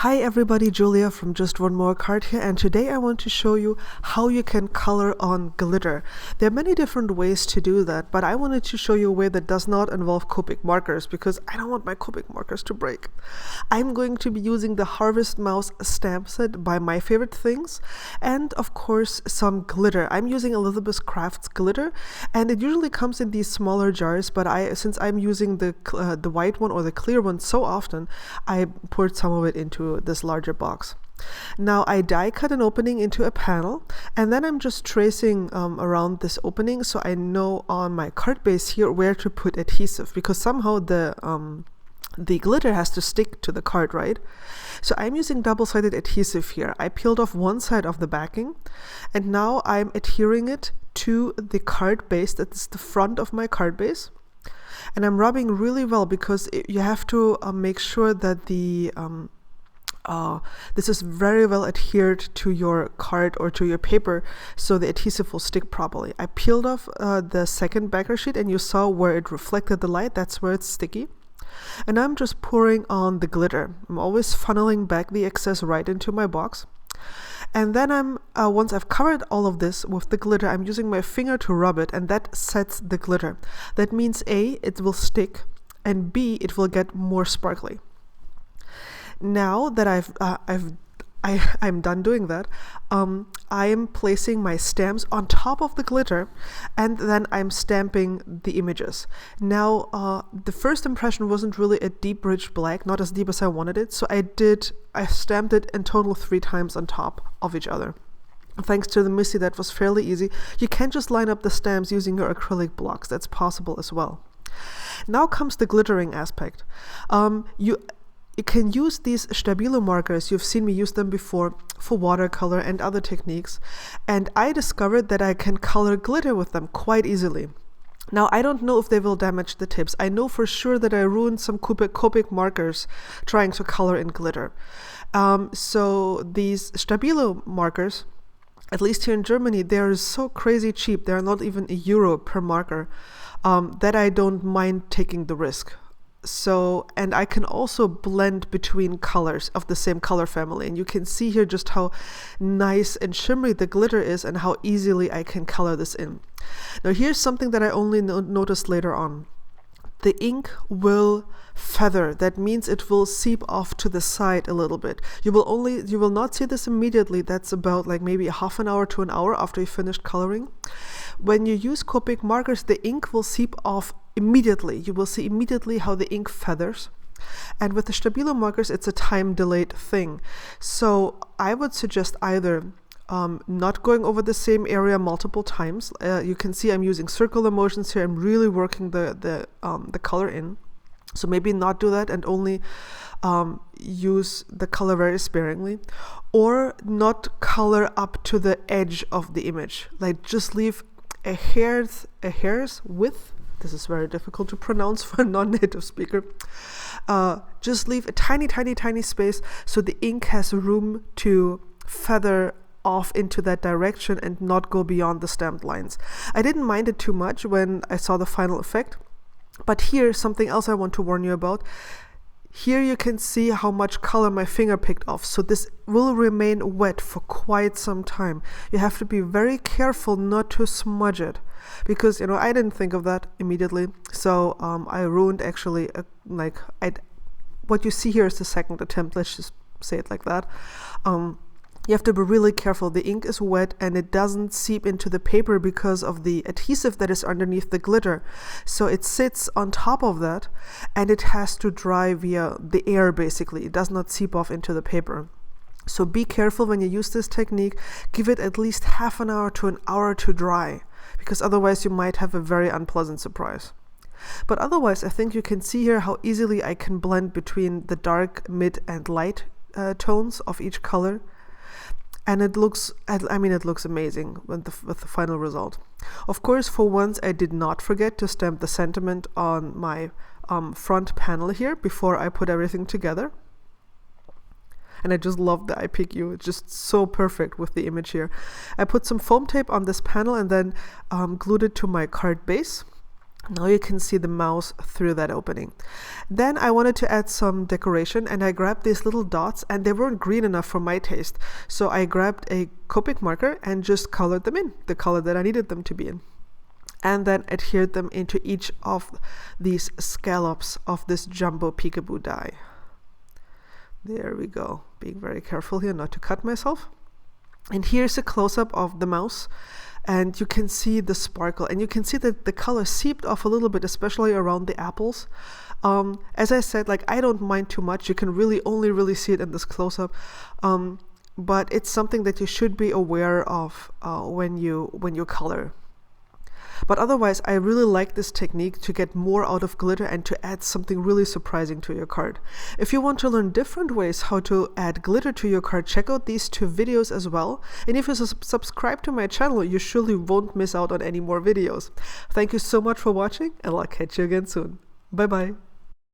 Hi everybody, Julia from Just One More Card here, and today I want to show you how you can color on glitter. There are many different ways to do that, but I wanted to show you a way that does not involve Copic markers because I don't want my Copic markers to break. I'm going to be using the Harvest Mouse stamp set by My Favorite Things and of course some glitter. I'm using Elizabeth Crafts glitter, and it usually comes in these smaller jars, but since I'm using the white one or the clear one so often, I poured some of it into this larger box. Now I die cut an opening into a panel, and then I'm just tracing around this opening so I know on my card base here where to put adhesive, because somehow the glitter has to stick to the card, right? So I'm using double-sided adhesive here. I peeled off one side of the backing, and now I'm adhering it to the card base. That's the front of my card base. And I'm rubbing really well because you have to make sure that this is very well adhered to your card or to your paper so the adhesive will stick properly. I peeled off the second backer sheet, and you saw where it reflected the light. That's where it's sticky. And I'm just pouring on the glitter. I'm always funneling back the excess right into my box. And then once I've covered all of this with the glitter, I'm using my finger to rub it, and that sets the glitter. That means A, it will stick, and B, it will get more sparkly. Now that I'm done doing that, I am placing my stamps on top of the glitter, and then I'm stamping the images. Now, the first impression wasn't really a deep, rich black, not as deep as I wanted it, so I stamped it in total 3 times on top of each other. Thanks to the Missy, that was fairly easy. You can just line up the stamps using your acrylic blocks. That's possible as well. Now comes the glittering aspect. You can use these Stabilo markers. You've seen me use them before for watercolor and other techniques. And I discovered that I can color glitter with them quite easily. Now, I don't know if they will damage the tips. I know for sure that I ruined some Copic markers trying to color in glitter. So these Stabilo markers, at least here in Germany, they're so crazy cheap. They're not even €1 per marker, that I don't mind taking the risk. So, and I can also blend between colors of the same color family, and you can see here just how nice and shimmery the glitter is and how easily I can color this in. Now here's something that I only noticed later on. The ink will feather. That means it will seep off to the side a little bit. You will not see this immediately. That's about like maybe a half an hour to an hour after you finished coloring. When you use Copic markers, the ink will seep off immediately. You will see immediately how the ink feathers. And with the Stabilo markers, it's a time delayed thing. So I would suggest either not going over the same area multiple times. You can see I'm using circular motions here. I'm really working the color in. So maybe not do that and only use the color very sparingly, or not color up to the edge of the image. Like just leave a hair's width. This is very difficult to pronounce for a non-native speaker. Just leave a tiny, tiny, tiny space so the ink has room to feather off into that direction and not go beyond the stamped lines. I didn't mind it too much when I saw the final effect, but here's something else I want to warn you about. Here you can see how much color my finger picked off, so this will remain wet for quite some time. You have to be very careful not to smudge it, because I didn't think of that immediately, so I ruined actually what you see here is the second attempt, let's just say it like that. You have to be really careful. The ink is wet and it doesn't seep into the paper because of the adhesive that is underneath the glitter. So it sits on top of that and it has to dry via the air basically. It does not seep off into the paper. So be careful when you use this technique. Give it at least half an hour to an hour to dry, because otherwise you might have a very unpleasant surprise. But otherwise, I think you can see here how easily I can blend between the dark, mid, and light tones of each color. And it looks amazing with the final result. Of course, for once, I did not forget to stamp the sentiment on my front panel here before I put everything together. And I just love the I Pick You. It's just so perfect with the image here. I put some foam tape on this panel and then glued it to my card base. Now you can see the mouse through that opening. Then I wanted to add some decoration, and I grabbed these little dots, and they weren't green enough for my taste. So I grabbed a Copic marker and just colored them in, the color that I needed them to be in. And then adhered them into each of these scallops of this jumbo peekaboo die. There we go. Being very careful here not to cut myself. And here's a close-up of the mouse. And you can see the sparkle, and you can see that the color seeped off a little bit, especially around the apples. As I said, like, I don't mind too much. You can only really see it in this close-up. But it's something that you should be aware of when you color. But otherwise, I really like this technique to get more out of glitter and to add something really surprising to your card. If you want to learn different ways how to add glitter to your card, check out these 2 videos as well. And if you subscribe to my channel, you surely won't miss out on any more videos. Thank you so much for watching, and I'll catch you again soon. Bye bye.